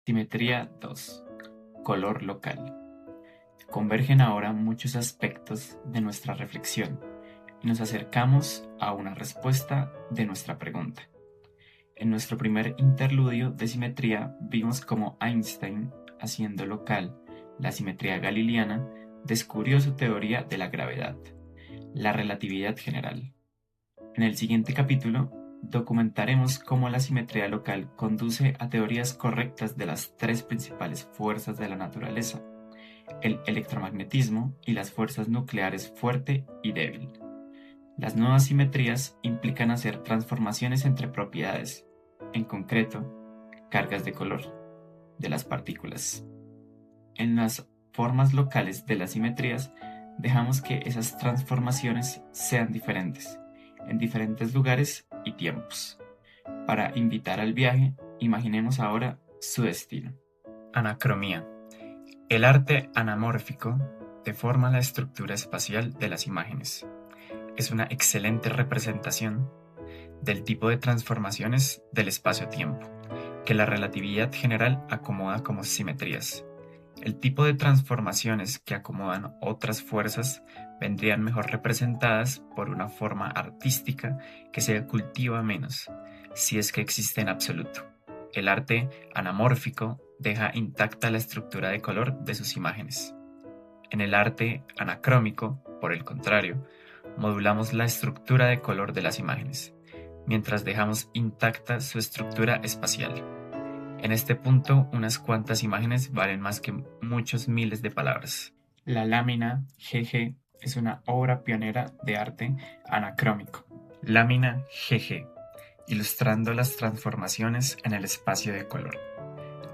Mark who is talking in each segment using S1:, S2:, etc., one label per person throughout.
S1: Simetría 2. Color local. Convergen ahora muchos aspectos de nuestra reflexión y nos acercamos a una respuesta de nuestra pregunta. En nuestro primer interludio de simetría vimos cómo Einstein, haciendo local la simetría galileana, descubrió su teoría de la gravedad, la relatividad general. En el siguiente capítulo documentaremos cómo la simetría local conduce a teorías correctas de las tres principales fuerzas de la naturaleza, el electromagnetismo y las fuerzas nucleares fuerte y débil. Las nuevas simetrías implican hacer transformaciones entre propiedades, en concreto, cargas de color, de las partículas. En las formas locales de las simetrías, dejamos que esas transformaciones sean diferentes, en diferentes lugares y tiempos. Para invitar al viaje, imaginemos ahora su destino. Anacromía. El arte anamórfico deforma la estructura espacial de las imágenes. Es una excelente representación del tipo de transformaciones del espacio-tiempo, que la relatividad general acomoda como simetrías. El tipo de transformaciones que acomodan otras fuerzas vendrían mejor representadas por una forma artística que se cultiva menos, si es que existe en absoluto. El arte anamórfico deja intacta la estructura de color de sus imágenes. En el arte anacrómico, por el contrario, modulamos la estructura de color de las imágenes, mientras dejamos intacta su estructura espacial. En este punto, unas cuantas imágenes valen más que muchos miles de palabras. La lámina GG es una obra pionera de arte anacrómico. Lámina GG, ilustrando las transformaciones en el espacio de color.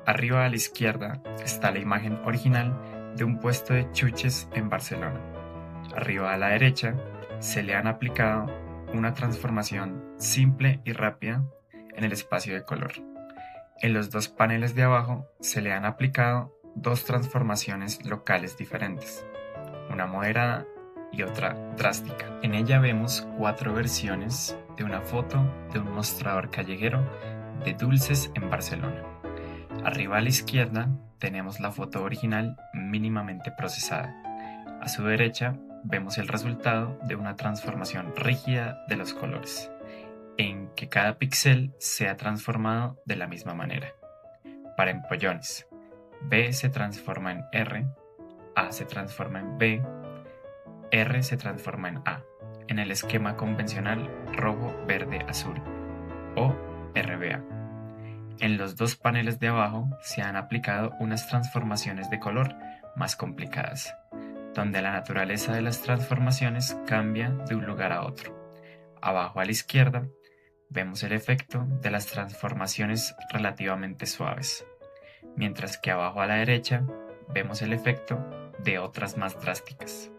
S1: Arriba a la izquierda está la imagen original de un puesto de chuches en Barcelona. Arriba a la derecha se le han aplicado una transformación simple y rápida en el espacio de color. En los dos paneles de abajo se le han aplicado dos transformaciones locales diferentes, una moderada y otra drástica. En ella vemos 4 versiones de una foto de un mostrador callejero de dulces en Barcelona. Arriba a la izquierda tenemos la foto original mínimamente procesada. A su derecha vemos el resultado de una transformación rígida de los colores, en que cada píxel se ha transformado de la misma manera. Para empollones, B se transforma en R, A se transforma en B, R se transforma en A, en el esquema convencional rojo, verde, azul, o RBA. En los dos paneles de abajo se han aplicado unas transformaciones de color más complicadas, donde la naturaleza de las transformaciones cambia de un lugar a otro. Abajo a la izquierda vemos el efecto de las transformaciones relativamente suaves, mientras que abajo a la derecha vemos el efecto de otras más drásticas.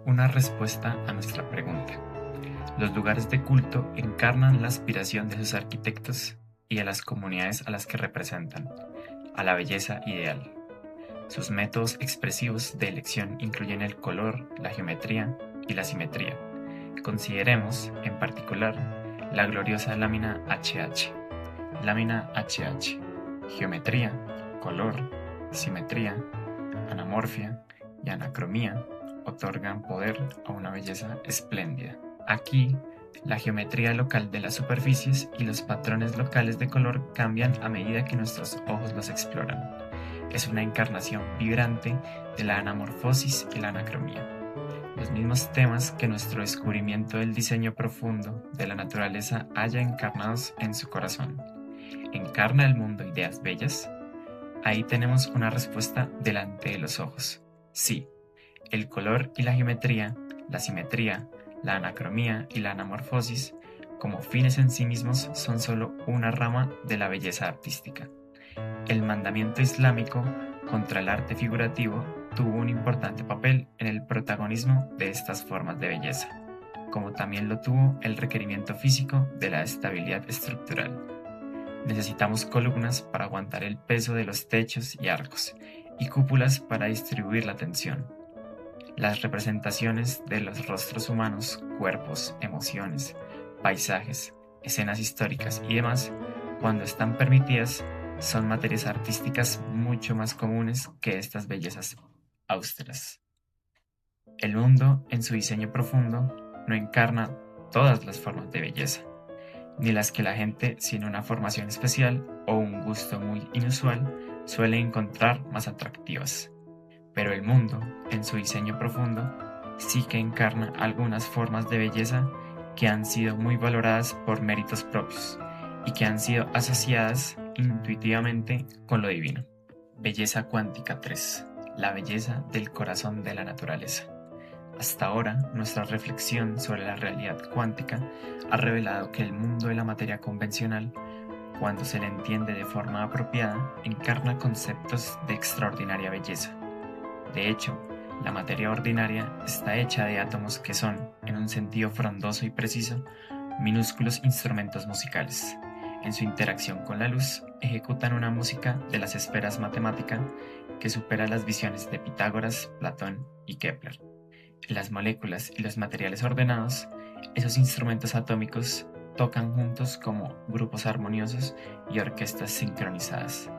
S1: Una respuesta a nuestra pregunta. Los lugares de culto encarnan la aspiración de sus arquitectos y de las comunidades a las que representan, a la belleza ideal. Sus métodos expresivos de elección incluyen el color, la geometría y la simetría. Consideremos, en particular, la gloriosa lámina HH. Lámina HH. Geometría, color, simetría, anamorfia y anacromía otorgan poder a una belleza espléndida. Aquí, la geometría local de las superficies y los patrones locales de color cambian a medida que nuestros ojos los exploran. Es una encarnación vibrante de la anamorfosis y la anacromía, los mismos temas que nuestro descubrimiento del diseño profundo de la naturaleza haya encarnados en su corazón. ¿Encarna el mundo ideas bellas? Ahí tenemos una respuesta delante de los ojos. Sí, el color y la geometría, la simetría, la anacromía y la anamorfosis, como fines en sí mismos, son solo una rama de la belleza artística. El mandamiento islámico contra el arte figurativo tuvo un importante papel en el protagonismo de estas formas de belleza, como también lo tuvo el requerimiento físico de la estabilidad estructural. Necesitamos columnas para aguantar el peso de los techos y arcos, y cúpulas para distribuir la tensión. Las representaciones de los rostros humanos, cuerpos, emociones, paisajes, escenas históricas y demás, cuando están permitidas, son materias artísticas mucho más comunes que estas bellezas austeras. El mundo, en su diseño profundo, no encarna todas las formas de belleza, ni las que la gente sin una formación especial o un gusto muy inusual suele encontrar más atractivas. Pero el mundo, en su diseño profundo, sí que encarna algunas formas de belleza que han sido muy valoradas por méritos propios y que han sido asociadas intuitivamente con lo divino. Belleza cuántica 3. La belleza del corazón de la naturaleza. Hasta ahora, nuestra reflexión sobre la realidad cuántica ha revelado que el mundo de la materia convencional, cuando se le entiende de forma apropiada, encarna conceptos de extraordinaria belleza. De hecho, la materia ordinaria está hecha de átomos que son, en un sentido frondoso y preciso, minúsculos instrumentos musicales. En su interacción con la luz, ejecutan una música de las esferas matemáticas que supera las visiones de Pitágoras, Platón y Kepler. En las moléculas y los materiales ordenados, esos instrumentos atómicos tocan juntos como grupos armoniosos y orquestas sincronizadas.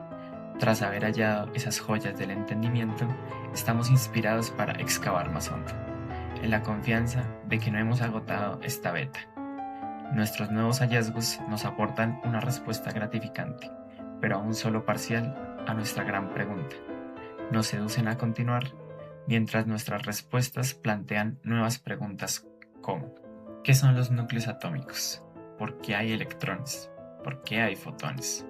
S1: Tras haber hallado esas joyas del entendimiento, estamos inspirados para excavar más hondo, en la confianza de que no hemos agotado esta beta. Nuestros nuevos hallazgos nos aportan una respuesta gratificante, pero aún solo parcial, a nuestra gran pregunta. Nos seducen a continuar, mientras nuestras respuestas plantean nuevas preguntas como: ¿qué son los núcleos atómicos? ¿Por qué hay electrones? ¿Por qué hay fotones?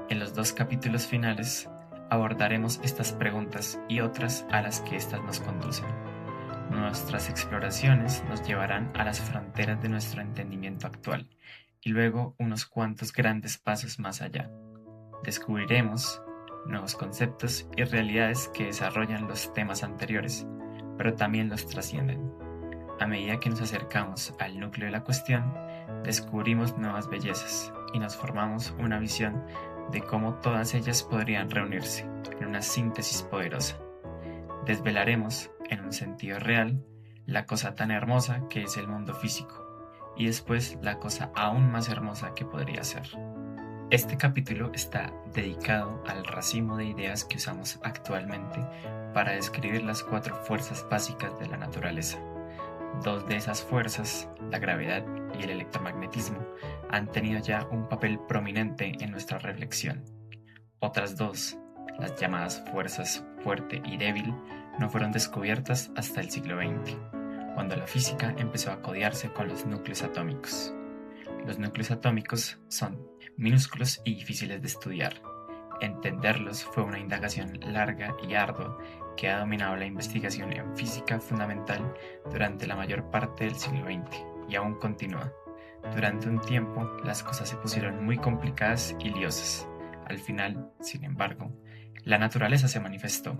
S1: En los 2 capítulos finales abordaremos estas preguntas y otras a las que éstas nos conducen. Nuestras exploraciones nos llevarán a las fronteras de nuestro entendimiento actual y luego unos cuantos grandes pasos más allá. Descubriremos nuevos conceptos y realidades que desarrollan los temas anteriores, pero también los trascienden. A medida que nos acercamos al núcleo de la cuestión, descubrimos nuevas bellezas y nos formamos una visión de cómo todas ellas podrían reunirse en una síntesis poderosa. Desvelaremos, en un sentido real, la cosa tan hermosa que es el mundo físico, y después la cosa aún más hermosa que podría ser. Este capítulo está dedicado al racimo de ideas que usamos actualmente para describir las 4 fuerzas básicas de la naturaleza. 2 de esas fuerzas, la gravedad y el electromagnetismo, han tenido ya un papel prominente en nuestra reflexión. Otras 2, las llamadas fuerzas fuerte y débil, no fueron descubiertas hasta el siglo XX, cuando la física empezó a codiarse con los núcleos atómicos. Los núcleos atómicos son minúsculos y difíciles de estudiar. Entenderlos fue una indagación larga y ardua que ha dominado la investigación en física fundamental durante la mayor parte del siglo XX y aún continúa. Durante un tiempo las cosas se pusieron muy complicadas y liosas. Al final, sin embargo, la naturaleza se manifestó.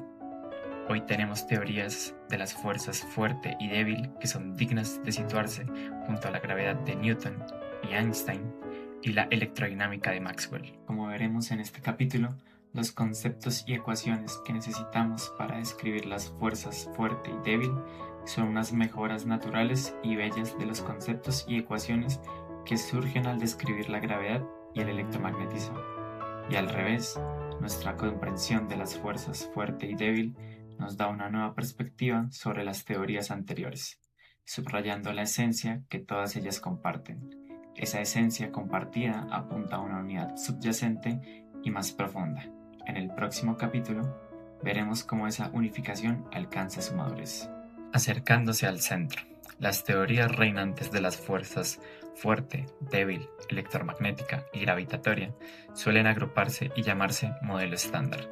S1: Hoy tenemos teorías de las fuerzas fuerte y débil que son dignas de situarse junto a la gravedad de Newton y Einstein y la electrodinámica de Maxwell. Como veremos en este capítulo, los conceptos y ecuaciones que necesitamos para describir las fuerzas fuerte y débil son unas mejoras naturales y bellas de los conceptos y ecuaciones que surgen al describir la gravedad y el electromagnetismo. Y al revés, nuestra comprensión de las fuerzas fuerte y débil nos da una nueva perspectiva sobre las teorías anteriores, subrayando la esencia que todas ellas comparten. Esa esencia compartida apunta a una unidad subyacente y más profunda. En el próximo capítulo veremos cómo esa unificación alcanza su madurez. Acercándose al centro, las teorías reinantes de las fuerzas fuerte, débil, electromagnética y gravitatoria suelen agruparse y llamarse modelo estándar.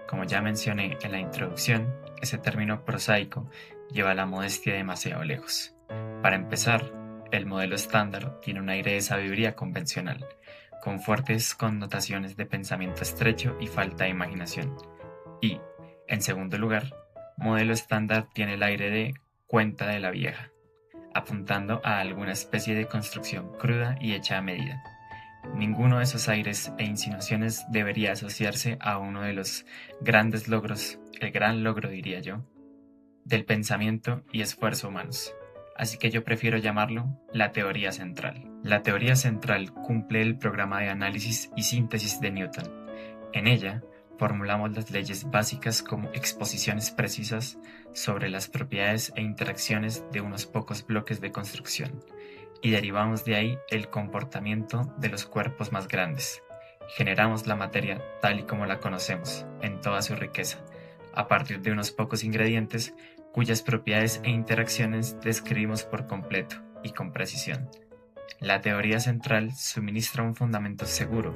S1: Como ya mencioné en la introducción, ese término prosaico lleva la modestia demasiado lejos. Para empezar, el modelo estándar tiene un aire de sabiduría convencional, con fuertes connotaciones de pensamiento estrecho y falta de imaginación. Y, en segundo lugar, modelo estándar tiene el aire de cuenta de la vieja, apuntando a alguna especie de construcción cruda y hecha a medida. Ninguno de esos aires e insinuaciones debería asociarse a uno de los grandes logros, el gran logro diría yo, del pensamiento y esfuerzo humanos. Así que yo prefiero llamarlo la teoría central. La teoría central cumple el programa de análisis y síntesis de Newton, En ella, formulamos las leyes básicas como exposiciones precisas sobre las propiedades e interacciones de unos pocos bloques de construcción, y derivamos de ahí el comportamiento de los cuerpos más grandes. Generamos la materia tal y como la conocemos, en toda su riqueza, a partir de unos pocos ingredientes cuyas propiedades e interacciones describimos por completo y con precisión. La teoría central suministra un fundamento seguro,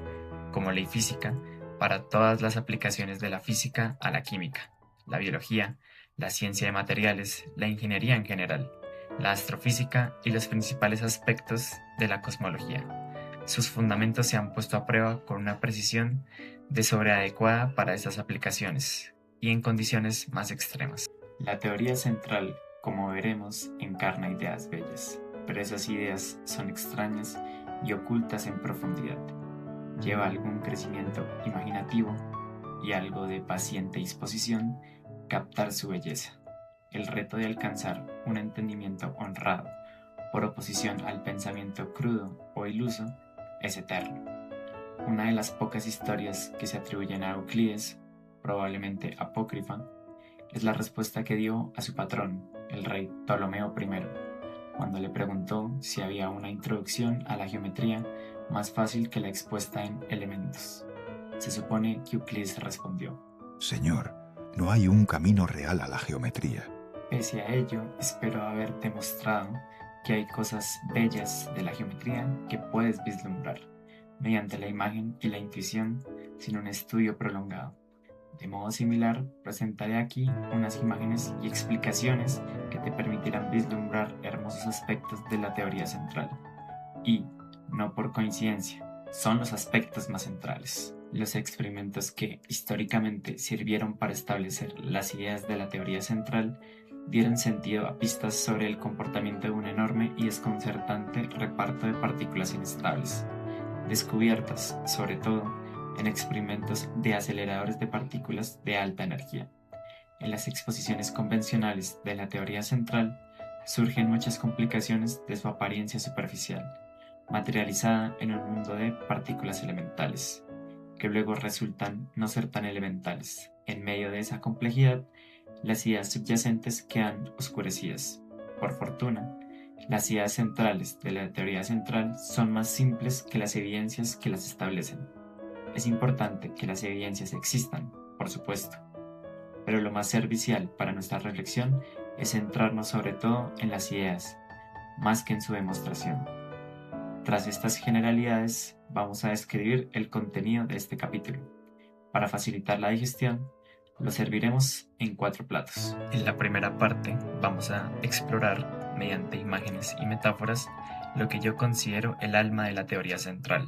S1: como ley física, para todas las aplicaciones de la física a la química, la biología, la ciencia de materiales, la ingeniería en general, la astrofísica y los principales aspectos de la cosmología. Sus fundamentos se han puesto a prueba con una precisión de sobreadecuada para estas aplicaciones y en condiciones más extremas. La teoría central, como veremos, encarna ideas bellas, pero esas ideas son extrañas y ocultas en profundidad. Lleva algún crecimiento imaginativo y algo de paciente disposición captar su belleza. El reto de alcanzar un entendimiento honrado, por oposición al pensamiento crudo o iluso, es eterno. Una de las pocas historias que se atribuyen a Euclides, probablemente apócrifa, es la respuesta que dio a su patrón, el rey Ptolomeo I, cuando le preguntó si había una introducción a la geometría más fácil que la expuesta en elementos. Se supone que Euclides respondió:
S2: Señor, no hay un camino real a la geometría.
S1: Pese a ello, espero haber demostrado que hay cosas bellas de la geometría que puedes vislumbrar mediante la imagen y la intuición sin un estudio prolongado. De modo similar, presentaré aquí unas imágenes y explicaciones que te permitirán vislumbrar hermosos aspectos de la teoría central. Y, no por coincidencia, son los aspectos más centrales. Los experimentos que históricamente sirvieron para establecer las ideas de la teoría central dieron sentido a pistas sobre el comportamiento de un enorme y desconcertante reparto de partículas inestables, descubiertas, sobre todo, en experimentos de aceleradores de partículas de alta energía. En las exposiciones convencionales de la teoría central surgen muchas complicaciones de su apariencia superficial, materializada en un mundo de partículas elementales, que luego resultan no ser tan elementales. En medio de esa complejidad, las ideas subyacentes quedan oscurecidas. Por fortuna, las ideas centrales de la teoría central son más simples que las evidencias que las establecen. Es importante que las evidencias existan, por supuesto, pero lo más servicial para nuestra reflexión es centrarnos sobre todo en las ideas, más que en su demostración. Tras estas generalidades, vamos a describir el contenido de este capítulo. Para facilitar la digestión, lo serviremos en 4 platos. En la primera parte vamos a explorar, mediante imágenes y metáforas, lo que yo considero el alma de la teoría central,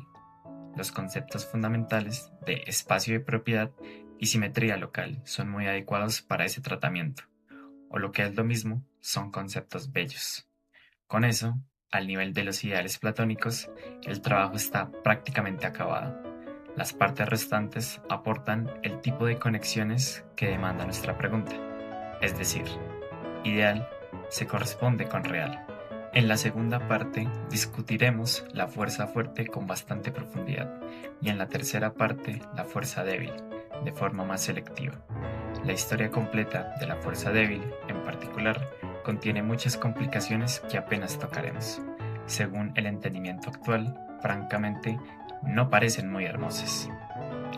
S1: los conceptos fundamentales de espacio de propiedad y simetría local son muy adecuados para ese tratamiento, o lo que es lo mismo, son conceptos bellos. Con eso, al nivel de los ideales platónicos, el trabajo está prácticamente acabado. Las partes restantes aportan el tipo de conexiones que demanda nuestra pregunta, es decir, ideal se corresponde con real. En la segunda parte discutiremos la fuerza fuerte con bastante profundidad y en la tercera parte la fuerza débil, de forma más selectiva. La historia completa de la fuerza débil, en particular, contiene muchas complicaciones que apenas tocaremos. Según el entendimiento actual, francamente, no parecen muy hermosas.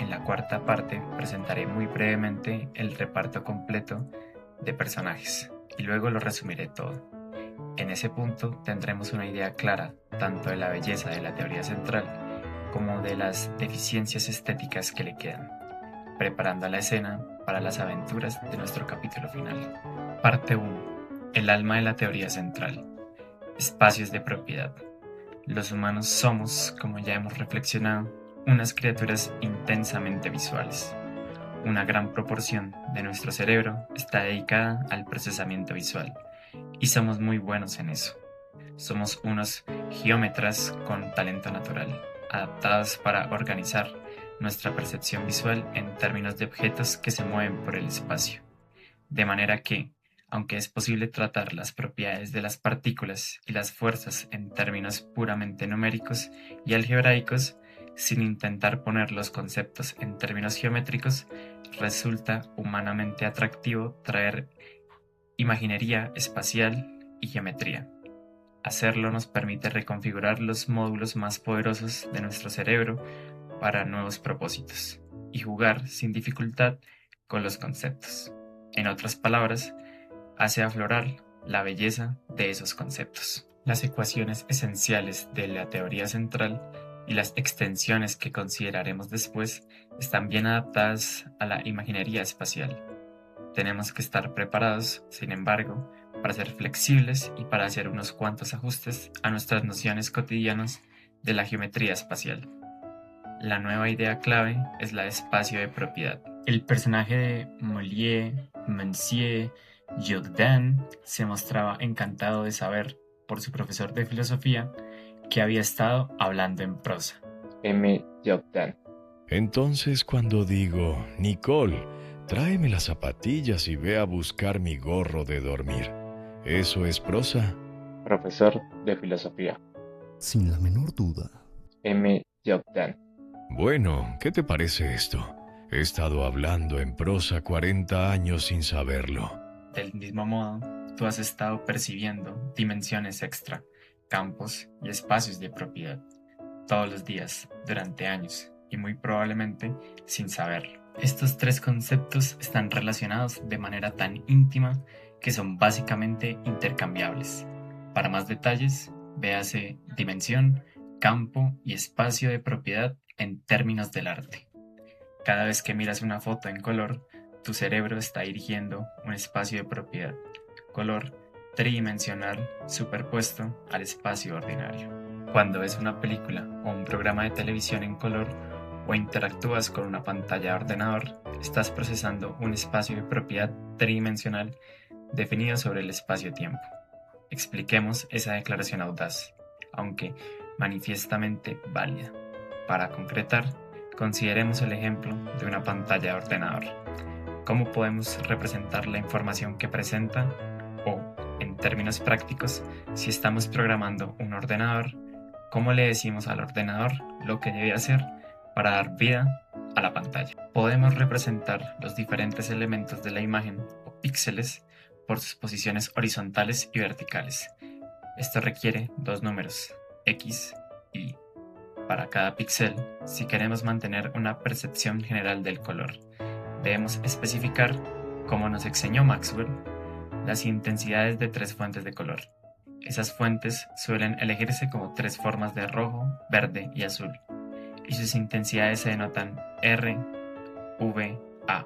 S1: En la cuarta parte presentaré muy brevemente el reparto completo de personajes y luego lo resumiré todo. En ese punto tendremos una idea clara tanto de la belleza de la teoría central como de las deficiencias estéticas que le quedan, preparando la escena para las aventuras de nuestro capítulo final. Parte 1. El alma de la teoría central. Espacios de propiedad. Los humanos somos, como ya hemos reflexionado, unas criaturas intensamente visuales. Una gran proporción de nuestro cerebro está dedicada al procesamiento visual, y somos muy buenos en eso. Somos unos geómetras con talento natural, adaptados para organizar nuestra percepción visual en términos de objetos que se mueven por el espacio. De manera que, aunque es posible tratar las propiedades de las partículas y las fuerzas en términos puramente numéricos y algebraicos, sin intentar poner los conceptos en términos geométricos, resulta humanamente atractivo traer imaginería espacial y geometría. Hacerlo nos permite reconfigurar los módulos más poderosos de nuestro cerebro para nuevos propósitos y jugar sin dificultad con los conceptos. En otras palabras, hace aflorar la belleza de esos conceptos. Las ecuaciones esenciales de la teoría central y las extensiones que consideraremos después están bien adaptadas a la imaginería espacial. Tenemos que estar preparados, sin embargo, para ser flexibles y para hacer unos cuantos ajustes a nuestras nociones cotidianas de la geometría espacial. La nueva idea clave es la de espacio de propiedad. El personaje de Monsieur Jordan se mostraba encantado de saber, por su profesor de filosofía, que había estado hablando en prosa.
S3: M. Jordan.
S4: Entonces cuando digo, Nicole, tráeme las zapatillas y ve a buscar mi gorro de dormir, ¿eso es prosa?
S3: Profesor de filosofía.
S2: Sin la menor duda.
S3: M. Jordan.
S4: Bueno, ¿qué te parece esto? He estado hablando en prosa 40 años sin saberlo.
S1: Del mismo modo, tú has estado percibiendo dimensiones extra, campos y espacios de propiedad, todos los días, durante años, y muy probablemente sin saberlo. Estos tres conceptos están relacionados de manera tan íntima que son básicamente intercambiables. Para más detalles, véase dimensión, campo y espacio de propiedad en términos del arte. Cada vez que miras una foto en color, tu cerebro está dirigiendo un espacio de propiedad, color tridimensional superpuesto al espacio ordinario. Cuando ves una película o un programa de televisión en color o interactúas con una pantalla de ordenador, estás procesando un espacio de propiedad tridimensional definido sobre el espacio-tiempo. Expliquemos esa declaración audaz, aunque manifiestamente válida. Para concretar, consideremos el ejemplo de una pantalla de ordenador. ¿Cómo podemos representar la información que presenta? O, en términos prácticos, si estamos programando un ordenador, ¿cómo le decimos al ordenador lo que debe hacer para dar vida a la pantalla? Podemos representar los diferentes elementos de la imagen o píxeles por sus posiciones horizontales y verticales. Esto requiere dos números, X y Y, para cada píxel. Si queremos mantener una percepción general del color, debemos especificar, como nos enseñó Maxwell, las intensidades de tres fuentes de color. Esas fuentes suelen elegirse como tres formas de rojo, verde y azul, y sus intensidades se denotan R, V, A.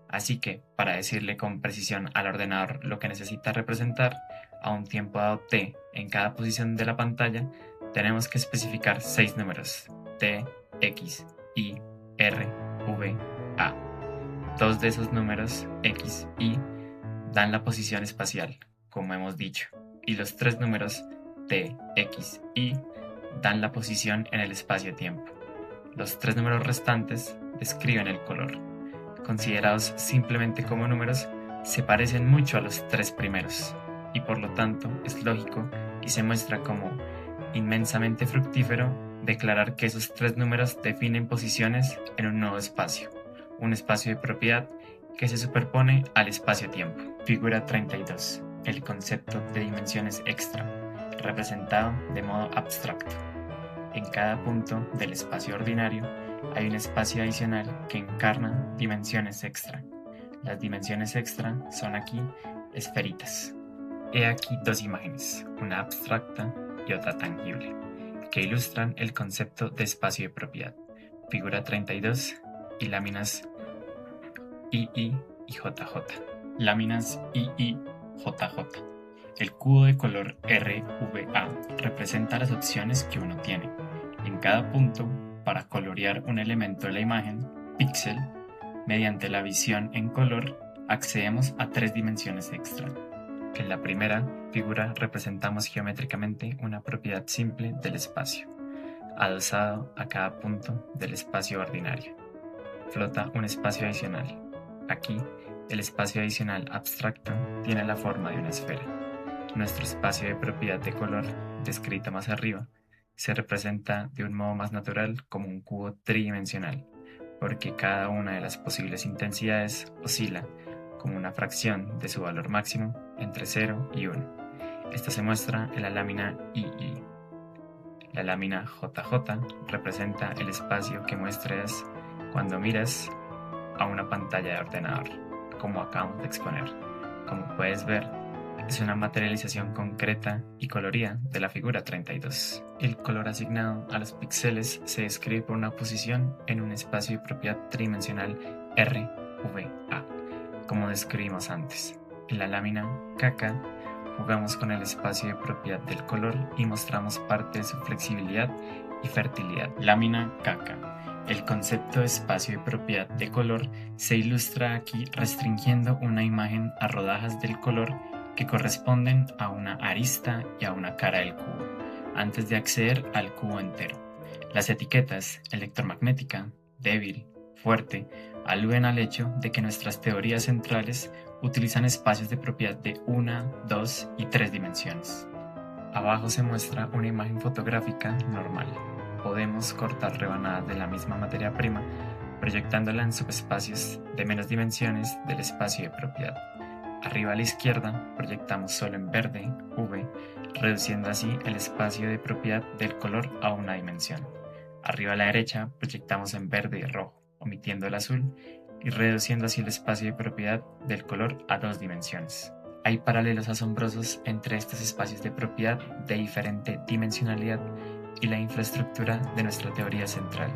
S1: Así que, para decirle con precisión al ordenador lo que necesita representar a un tiempo dado t en cada posición de la pantalla, tenemos que especificar 6 números: t, x, y, r, v, a. Dos de esos números, x, y, dan la posición espacial, como hemos dicho, y los tres números t, x, y dan la posición en el espacio-tiempo. Los tres números restantes describen el color. Considerados simplemente como números, se parecen mucho a los tres primeros, y por lo tanto es lógico y se muestra como inmensamente fructífero declarar que esos tres números definen posiciones en un nuevo espacio, un espacio de propiedad que se superpone al espacio-tiempo. Figura 32. El concepto de dimensiones extra, representado de modo abstracto. En cada punto del espacio ordinario hay un espacio adicional que encarna dimensiones extra. Las dimensiones extra son aquí esferitas. He aquí dos imágenes, una abstracta y otra tangible, que ilustran el concepto de espacio de propiedad. Figura 32 y láminas II y JJ. Láminas II, JJ. El cubo de color RVA representa las opciones que uno tiene. En cada punto, para colorear un elemento de la imagen, píxel, mediante la visión en color, accedemos a tres dimensiones extra. En la primera figura representamos geométricamente una propiedad simple del espacio, adosado a cada punto del espacio ordinario. Flota un espacio adicional. Aquí, el espacio adicional abstracto tiene la forma de una esfera. Nuestro espacio de propiedad de color, descrito más arriba, se representa de un modo más natural como un cubo tridimensional, porque cada una de las posibles intensidades oscila como una fracción de su valor máximo entre 0 y 1. Esta se muestra en la lámina II. La lámina JJ representa el espacio que muestras cuando miras a una pantalla de ordenador, como acabamos de exponer. Como puedes ver, es una materialización concreta y colorida de la figura 32. El color asignado a los píxeles se describe por una posición en un espacio de propiedad tridimensional RVA, como describimos antes. En la lámina KK jugamos con el espacio de propiedad del color y mostramos parte de su flexibilidad y fertilidad. Lámina KK. El concepto de espacio de propiedad de color se ilustra aquí restringiendo una imagen a rodajas del color que corresponden a una arista y a una cara del cubo, antes de acceder al cubo entero. Las etiquetas electromagnética, débil, fuerte, aluden al hecho de que nuestras teorías centrales utilizan espacios de propiedad de 1, 2 y 3 dimensiones. Abajo se muestra una imagen fotográfica normal. Podemos cortar rebanadas de la misma materia prima, proyectándola en subespacios de menos dimensiones del espacio de propiedad. Arriba a la izquierda proyectamos solo en verde, V, reduciendo así el espacio de propiedad del color a una dimensión. Arriba a la derecha proyectamos en verde y rojo, omitiendo el azul, y reduciendo así el espacio de propiedad del color a 2 dimensiones. Hay paralelos asombrosos entre estos espacios de propiedad de diferente dimensionalidad y la infraestructura de nuestra teoría central.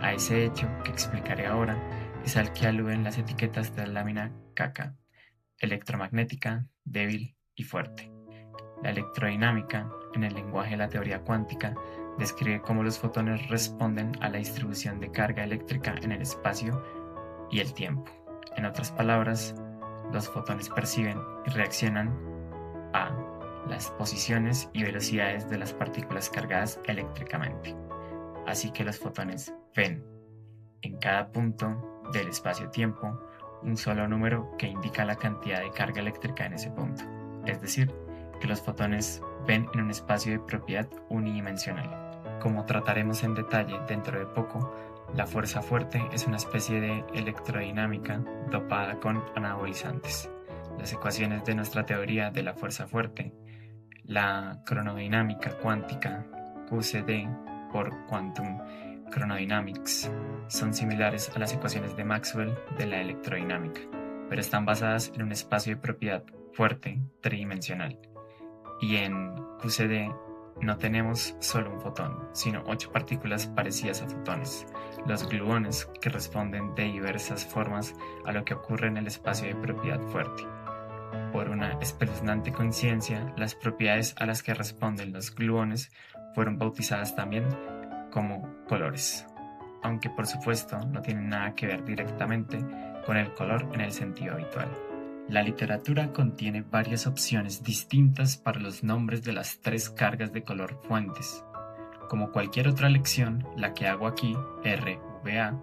S1: A ese hecho que explicaré ahora es al que aluden las etiquetas de la lámina KK, electromagnética, débil y fuerte. La electrodinámica, en el lenguaje de la teoría cuántica, describe cómo los fotones responden a la distribución de carga eléctrica en el espacio y el tiempo. En otras palabras, los fotones perciben y reaccionan a las posiciones y velocidades de las partículas cargadas eléctricamente. Así que los fotones ven en cada punto del espacio-tiempo un solo número que indica la cantidad de carga eléctrica en ese punto. Es decir, que los fotones ven en un espacio de propiedad unidimensional. Como trataremos en detalle dentro de poco, la fuerza fuerte es una especie de electrodinámica dopada con anabolizantes. Las ecuaciones de nuestra teoría de la fuerza fuerte, la cronodinámica cuántica QCD por Quantum Chronodynamics, son similares a las ecuaciones de Maxwell de la electrodinámica, pero están basadas en un espacio de propiedad fuerte tridimensional. Y en QCD no tenemos solo un fotón, sino 8 partículas parecidas a fotones, los gluones, que responden de diversas formas a lo que ocurre en el espacio de propiedad fuerte. Por una espeluznante coincidencia, las propiedades a las que responden los gluones fueron bautizadas también como colores, aunque por supuesto no tienen nada que ver directamente con el color en el sentido habitual. La literatura contiene varias opciones distintas para los nombres de las 3 cargas de color fuentes. Como cualquier otra lección, la que hago aquí, RVA,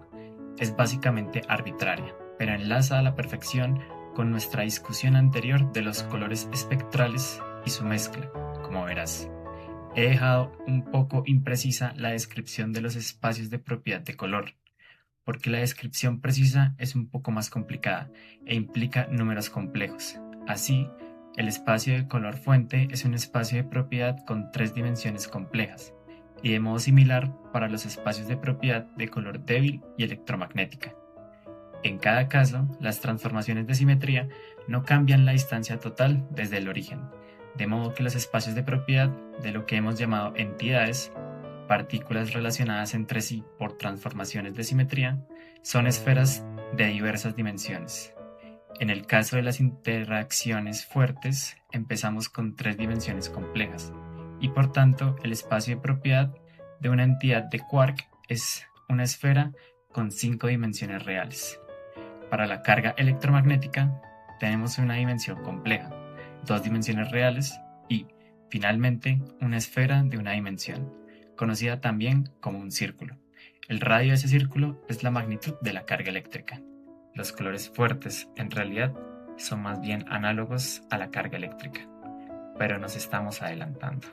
S1: es básicamente arbitraria, pero enlaza a la perfección con nuestra discusión anterior de los colores espectrales y su mezcla, como verás. He dejado un poco imprecisa la descripción de los espacios de propiedad de color, porque la descripción precisa es un poco más complicada e implica números complejos. Así, el espacio de color fuente es un espacio de propiedad con 3 dimensiones complejas, y de modo similar para los espacios de propiedad de color débil y electromagnética. En cada caso, las transformaciones de simetría no cambian la distancia total desde el origen, de modo que los espacios de propiedad de lo que hemos llamado entidades, partículas relacionadas entre sí por transformaciones de simetría, son esferas de diversas dimensiones. En el caso de las interacciones fuertes, empezamos con 3 dimensiones complejas, y por tanto el espacio de propiedad de una entidad de quark es una esfera con 5 dimensiones reales. Para la carga electromagnética tenemos una dimensión compleja, 2 dimensiones reales y, finalmente, una esfera de una dimensión, conocida también como un círculo. El radio de ese círculo es la magnitud de la carga eléctrica. Los colores fuertes, en realidad, son más bien análogos a la carga eléctrica, pero nos estamos adelantando.